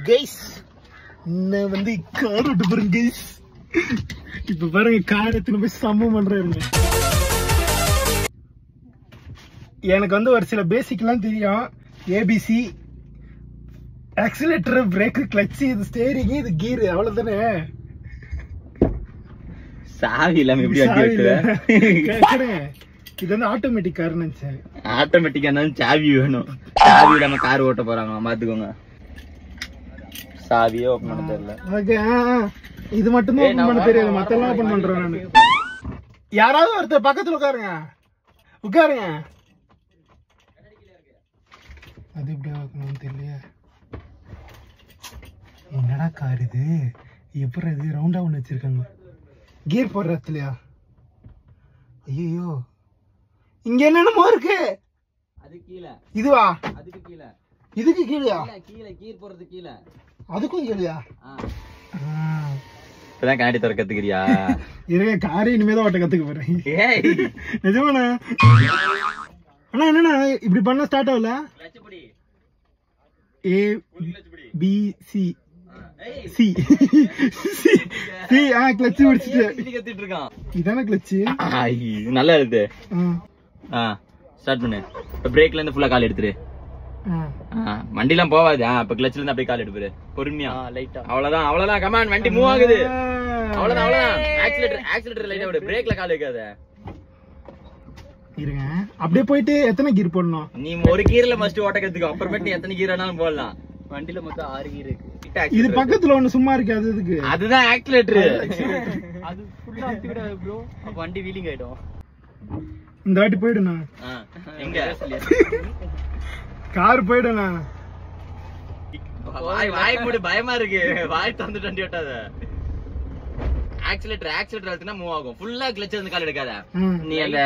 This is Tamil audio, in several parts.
கைஸ் நான் வந்து கார் ஓட்ட போறேன் கைஸ். இப்ப பாருங்க கார் எத்தனை போய் சம்பவம் பண்றாருங்க. எனக்கு வந்து ஒரு சில பேசிக்லாம் தெரியும். ஏபிசி, ஆக்சிலேட்டர், பிரேக், கிளட்ச், இது ஸ்டேரிங், இது கீர், அவ்வளவுதானே. சாவி இல்லாம எப்படி வண்டி ஓட்டுவேன்? இது வந்து ஆட்டோமேட்டிக் கார் நினைச்சேன். ஆட்டோமேட்டிக்கா இருந்தாலும் சாவி வேணும். சாவி இல்லாம கார் ஓட்ட போறாங்க பாத்துக்கோங்க. சாவியே ஓபன் பண்ண தெரியல. ஓகே, இது மட்டும் தான் ஓபன் பண்ண தெரியாது, மத்தெல்லாம் ஓபன் பண்றேன் நானு. யாராவது ஒருத்தர் பக்கத்துல உட்காருங்க. அது எப்படி வைக்கணும்னு தெரியலையே. என்னடா கார் இது? எப்படி இது ரவுண்டா ஒண்ணு வச்சிருக்காங்க? கியர் போடுற இடத்துலயா? ஐயோ, இங்க என்னென்னமோ இருக்கு. அது கீழ. இதுவா? அதுக்கு கீழ. இதுக்கு கீழயா? கீழ கீர் போறது கீழ. அதுக்கும் கீழயா? இப்பதான் கண்ணாடி தர கத்துக்கிறியா? இருங்க, காரை இனிமேதான் ஓட்ட கத்துக்க போறேன். ஏய் நிஜமாண்ணா? அண்ணா என்னண்ணா இப்படி பண்ண ஸ்டார்ட் ஆகல? A B C C C clutch பிடிச்சிட்டு கத்திட்டு இருக்கான். இதானே கிளட்ச்? நல்லா இருக்கு. ஸ்டார்ட் பண்ணு. பிரேக்ல இருந்து ஃபுல்லா கால் எடுத்துரு. வண்டிலாம் போவாது. இப்ப கிளட்ச்ல இருந்து அப்படியே கால் எடுப்பாரு பொறுமையா. லைட்டா அவ்வளவுதான். கமான், வண்டி மூவ் ஆகுது. அவ்வளவுதான். ஆக்சிலேட்டர் லைட்டா விடு. பிரேக்ல கால் வைக்காத. இருங்க, அப்படியே போயிட்டு எத்தனை கீர் போடணும்? நீ ஒரு கீர்ல மஸ்ட் ஓட்ட கத்துக்கோ. அப்புறமேட்டு நீ எத்தனை கீர் வேணாலும் போடலாம். வண்டியில மொத்தம் 6 கீர் இருக்கு. இது பக்கத்துல ஒண்ணு சும்மா இருக்கு, அது எதுக்கு? அதுதான் ஆக்சிலேட்டர். அது ஃபுல்லா அழுத்திடாத ப்ரோ, அப்ப வண்டி வீலிங் ஆயிடும். இந்த வாட்டி போய்டுனா? எங்க கார் போய்டுனா? வாய் மூடு, பயமா இருக்கு. வாய் தந்துட்டு வண்டி ஓட்டாத. ஆக்சிலேட்டர் அழுத்தினா மூவ் ஆகும். ஃபுல்லா கிளட்ச்ல இருந்து கால் எடுக்காத. நீ அந்த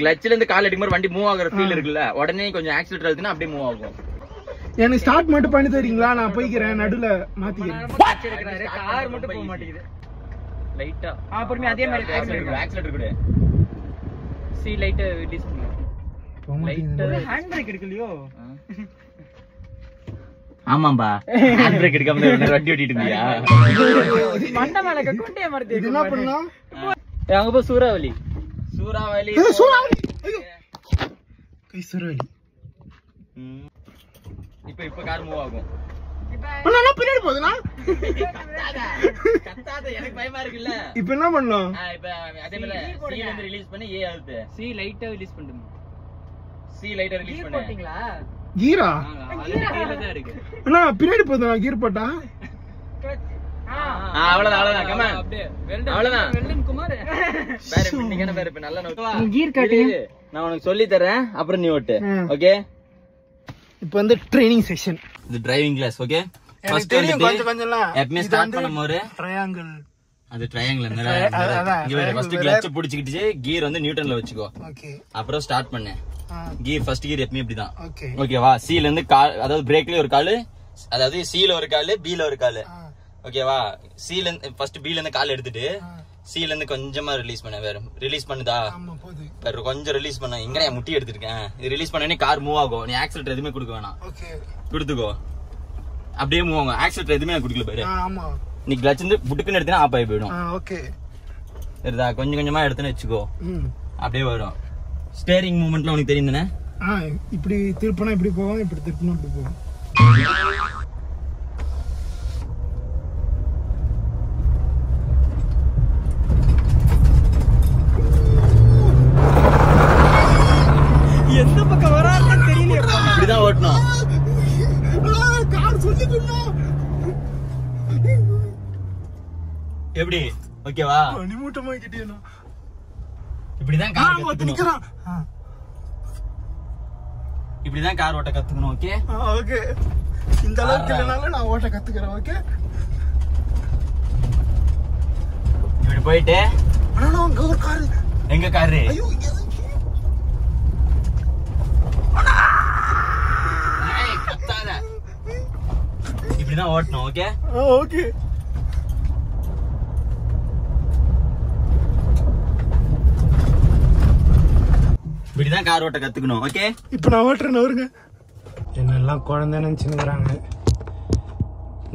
கிளட்ச்ல இருந்து கால் எடுக்கும்போது வண்டி மூவ் ஆகுற ஃபீல் இருக்குல்ல, உடனே கொஞ்சம் ஆக்சிலேட்டர் அழுத்தினா அப்படியே மூவ் ஆகும். எனக்கு ஸ்டார்ட் மட்டும் பண்ணி தரீங்களா? நான் போய்க்கிறேன், நடுல மாத்திக்கிறேன். கார் மட்டும் போக மாட்டேங்குது லைட்டா. அப்புறமே அதே மாதிரி ஆக்சிலேட்டர் கூட சி லைட்டா ரிலீஸ் பண்ணு. லைட்டா ஹேண்ட் பிரேக் எடுக்கலையோ? ஆமாம்பா, ஹேண்ட் பிரேக் எடுக்காம வண்டி ஓட்டிட்டு இருந்தியா? மண்ட மேல கக்குண்டே மறந்து. இது என்ன பண்ணா? அங்க போ. சூறாவளி. ஐயோ, கை சூறாவளி. இப்ப கார் மூவ் ஆகும். அண்ணா பின்னாடி போகுதுனா? கத்தாத, எனக்கு பயமா இருக்குல்ல. இப்போ என்ன பண்ணனும்? இப்ப அதே மாதிரி C ல இருந்து ரிலீஸ் பண்ணி A ஆகுது. C லைட்டா ரிலீஸ் பண்ணுங்க. C லைட்டா ரிலீஸ் பண்ணு. போடிங்களா? கீரா? அது கீழ தான் இருக்கு. அண்ணா பின்னாடி போகுதுனா கீர் போட்டா? அவ்வளவுதான். கமான். அவ்வளவுதான். வெள்ளன் குமார். வேற பின்னிங்கன வேற இப்ப நல்லா நோக்கு. கீர் காட்டுங்க. நான் உனக்கு சொல்லி தரேன், அப்புறம் நீ ஓட்டு. ஓகே? இப்போ வந்து ட்ரெய்னிங் செஷன். இது டிரைவிங் கிளாஸ். ஓகே? ஃபர்ஸ்ட் கொஞ்சம்லாம் எப்பமே ஸ்டார்ட் பண்ணும்போது ட்ரையாங்கிள். அது ட்ரையாங்கிள் இங்க வேற ஃபர்ஸ்ட் கிளட்ச் புடிச்சிக்கிட்டு கியர் வந்து நியூட்டன்ல வெச்சுக்கோ. ஓகே. அப்புறம் ஸ்டார்ட் பண்ணு. கியர் ஃபர்ஸ்ட் கியர் எப்பமே இப்படி தான். ஓகே. ஓகேவா? C ல இருந்து கால், அதாவது பிரேக்ல ஒரு கால், அதாவது C ல ஒரு கால், B ல ஒரு கால். ஓகேவா? C ல இருந்து ஃபர்ஸ்ட் B ல இருந்து கால் எடுத்துட்டு C ல இருந்து கொஞ்சமா ரிலீஸ் பண்ண. வேற ரிலீஸ் பண்ணுதா? ஆமா போகுது. வேற கொஞ்சம் ரிலீஸ் பண்ண. இங்க நான் முட்டி எடுத்துட்டேன். இது ரிலீஸ் பண்ணனே கார் மூவ் ஆகும். நீ ஆக்சிலேட்டர் எதுமே கொடுக்க வேணாம். ஓகே. கொடுத்துக்கோ. அப்படியே மூவ் ஆகும். ஆக்சிலேட்டர் எதுமே நான் கொடுக்கல பாரு. ஆமா. நீ கிளட்ச் வந்து புட்டுக்குன்னு எடுத்தனா ஆஃப் ஆகி போய்டும். ஓகே. சரிதா? கொஞ்சம் கொஞ்சமா எடுத்துன்னு வெச்சுக்கோ. அப்படியே வரும். ஸ்டீரிங் மூவ்மெண்ட்ல உனக்கு தெரியும் தானே? இப்படி திருப்பினா இப்படி போகும், இப்படி திருப்பினா இப்படி போகும். எந்த பக்கம் வரான்னு தெரியல. இப்படிதான் ஓட்டணும். கார் சொல்லிக்குன்னா எப்படி? ஓகேவா? நீ மூட்டமா கிட்டியனா? இப்படிதான் கார் ஓட்டணும். இப்படிதான் கார் ஓட்ட கத்துக்கணும். ஓகே? ஓகே. இந்த அளவுக்கு இல்லனால நான் ஓட்ட கத்துக்கறேன். ஓகே? இப்படி போயிட்டு அண்ணா அங்க ஒரு கார். எங்க கார்? ஐயோ, இங்க கத்தாத. இப்படிதான் ஓட்டணும். ஓகே? ஓகே. இப்படிதான் கார் ஓட்ட கத்துக்கணும். ஓகே? இப்போ நான் ஓட்டுறேன். வருங்க. என்னெல்லாம் குழந்தை நினச்சினுக்கிறாங்க.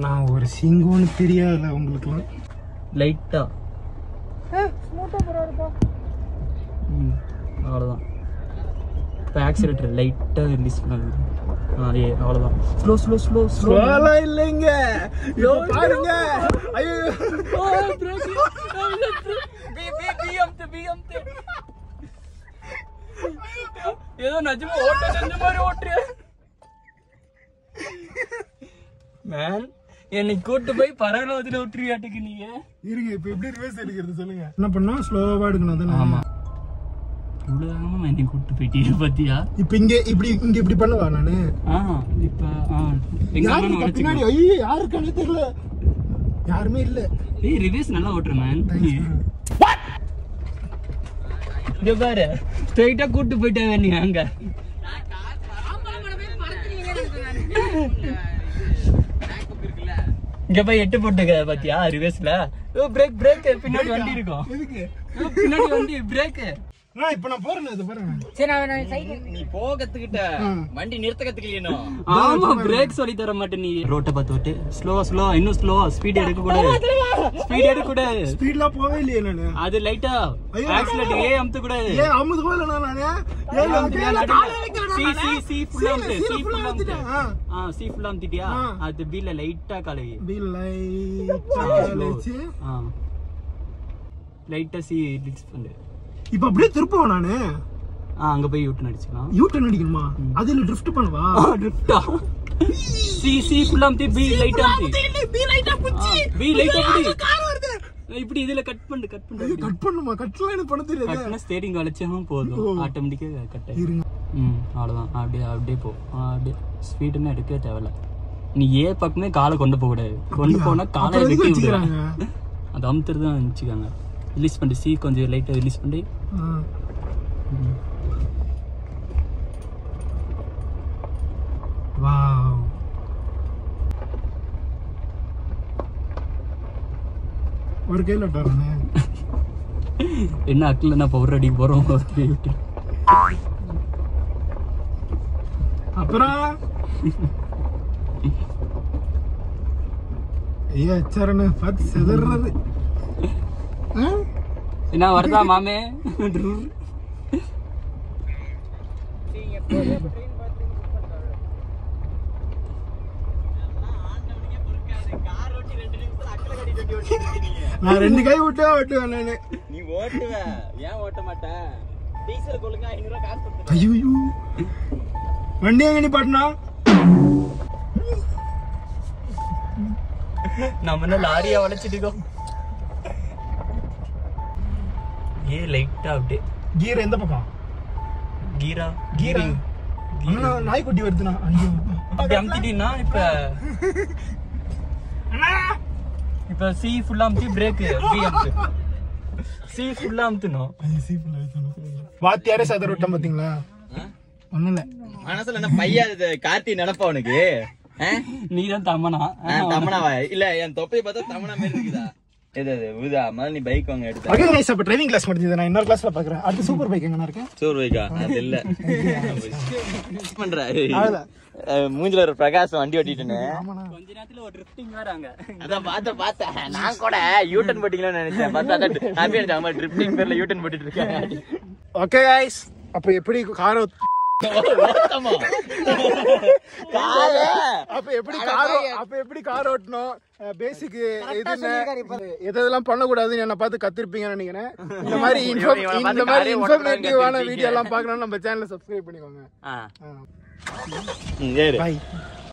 நான் ஒரு சிங்கம்னு தெரியாதுல்ல உங்களுக்குலாம். லைட்டா அவ்வளோதான். இப்போ ஆக்சிலேட்டர் லைட்டாக ரிலீஸ் பண்ணாங்க. அவ்வளோதான். ஸ்லோ ஸ்லோ ஸ்லோ ஸ்லோலாம் இல்லைங்க. பாருங்க. ஐயோ ஏதோ நிஜமா ஓட்ட செஞ்ச மாதிரி ஓட்டுறியா மேன்? என்னை கூட்டு போய் பரவாயில்ல ஓட்டுறியாட்டுக்கு நீங்க. இருங்க, இப்ப எப்படி ரிவர்ஸ் எடுக்கிறது சொல்லுங்க. என்ன பண்ணா ஸ்லோவா எடுக்கணும் தானே? ஆமா, இவ்வளவு என்னை கூட்டு போயிட்டீங்க பாத்தியா? இப்ப இங்க இப்படி பண்ணுவா நானு. இப்ப பின்னாடி ஐயோ யாருக்கானே தெரியல, யாருமே இல்ல. ஏய் ரிவர்ஸ் நல்லா ஓட்டுற மேன். இங்க பாரு, ஸ்ட்ரைட்டா கூட்டு போயிட்டாங்க நீ அங்க. இங்க போய் 8 போட்டுக்க பாத்தியா ரிவர்ஸ்ல. பிரேக் பிரேக் பின்னாடி வண்டி இருக்கும். எதுக்கு பின்னாடி வண்டி பிரேக். இப்ப நான் போறேன், இது பாருங்க. சரி நான் சைடு நீ போக கத்துக்கிட்ட, வண்டி நிறுத்த கத்துக்கலையோ. ஆமா, பிரேக் சொல்லி தர மாட்டே நீ. ரோட்ட பார்த்து ஓட்டு. ஸ்லோ இன்னும் ஸ்லோ. ஸ்பீட் எடுக்க கூடாது. ஸ்பீட்ல போவே இல்லையே நானு. அது லைட்டா ஆக்சிலேட்டர் ஏ அமுத்த கூடாது. அமுது போல நானு சி ஃபுல்லா அமுத்து. சி ஃபுல்லா அமுத்திட்டியா? அது பீல லைட்டா காலை. லைட்டா சி ரிலீஸ் பண்ணு. இப்ப அப்படியே திருப்போம் நானு. அங்க போய் யூட்டன் அடிச்சுக்கலாம். யூட்டன் அடிக்கணுமா? அதுல ட்ரிஃப்ட் பண்ணவா? ட்ரிஃப்டா? சி ஃபுல்லா அமுத்தி பி லைட்டா அமுத்தி. பி லைட்டா புடி. கார் வருது. இப்படி இதுல கட் பண்ணுமா? கட்லாம் எனக்கு பண்ண தெரியாது. கட்னா ஸ்டீரிங் வளைச்சவும் போதும், ஆட்டோமேட்டிக்கா கட் ஆயிடும். அவ்வளவுதான். அப்படியே போ. அப்படியே ஸ்பீடுன்னு எடுக்க தேவையில்ல. நீ ஏ பக்கமே காலை கொண்டு போக கூடாது. கொண்டு போனா காலை வெட்டி விடுறாங்க. அது அமுத்துறது தான் வச்சுக்காங்க. ரிலீஸ் பண்ணி சி கொஞ்சம் லைட்டா ரிலீஸ் பண்ணி. வாவ், ஒரு கையில டாருனே. என்ன அக்கல நான் பவர் அடி போறோம். அப்புறம் ஐயா சரண பார்த்து செதறது. என்ன வருதா மாமே? நான் 2 கை விட்டே ஓட்டுவேன் நானு. நீ ஓட்டுவ, ஏன் ஓட்ட மாட்ட? டீசல் கொளுங்க 500 ரூபாய் காசு கொடுத்து. ஐயோ, வண்டி எங்க நீ பாட்டுனா? நம்ம என்ன லாரியா வளைச்சிட்டு ஏ லைட்டா அப்படியே. கீர் எந்த பக்கம்? கீரிங் நாய்க்குட்டி வருதுண்ணா. ஐயோ, அப்படி அமுத்திட்டீங்கன்னா இப்ப சி ஃபுல்லா அமுத்தி பிரேக் பி அமுத்து. சி ஃபுல்லா அமுத்தணும். வாத்தியாரே சதற விட்டோம் பாத்தீங்களா? ஒண்ணும் இல்ல, மனசுல என்ன பையா கார்த்தி நினைப்பா உனக்கு? நீதான் தமனா. தமனாவா? இல்ல, என் தொப்பையை பார்த்தா தமனா மாதிரி இருக்குதா? நீ பைக் வாங்க எடுத்து. ஓகே गाइस, அப்ப டிரைவிங் கிளாஸ் முடிஞ்சது. நான் இன்னொரு கிளாஸ்ல பாக்குறேன். அடுத்து சூப்பர் பைக் எங்கனா இருக்கு? சூப்பர் பைக்கா? அது இல்ல. பண்றா மூஞ்சில ஒரு பிரகாசம் வண்டி ஓட்டிட்டேனே. கொஞ்ச நேரத்துல ஒரு ட்ரிஃப்டிங் வராங்க. அதான் பார்த்தேன். நான் கூட யூட்டன் போட்டிங்களோன்னு நினைச்சேன். பார்த்தா நான் போய் அம்மா ட்ரிஃப்டிங் பேர்ல யூட்டன் போட்டுட்டு இருக்கேன். ஓகே गाइस, அப்ப எப்படி கார் எப்படி கார் ஓட்டணும், பேசிக் எதெல்லாம் பண்ணக்கூடாதுன்னு என்ன பார்த்து கத்திருப்பீங்கன்னு நினைக்கிறேன். இந்த மாதிரி இன்ஃபர்மேட்டிவான வீடியோ எல்லாம் பார்க்கணும்னு நம்ம சேனலை சப்ஸ்கிரைப் பண்ணிக்கோங்க. பை.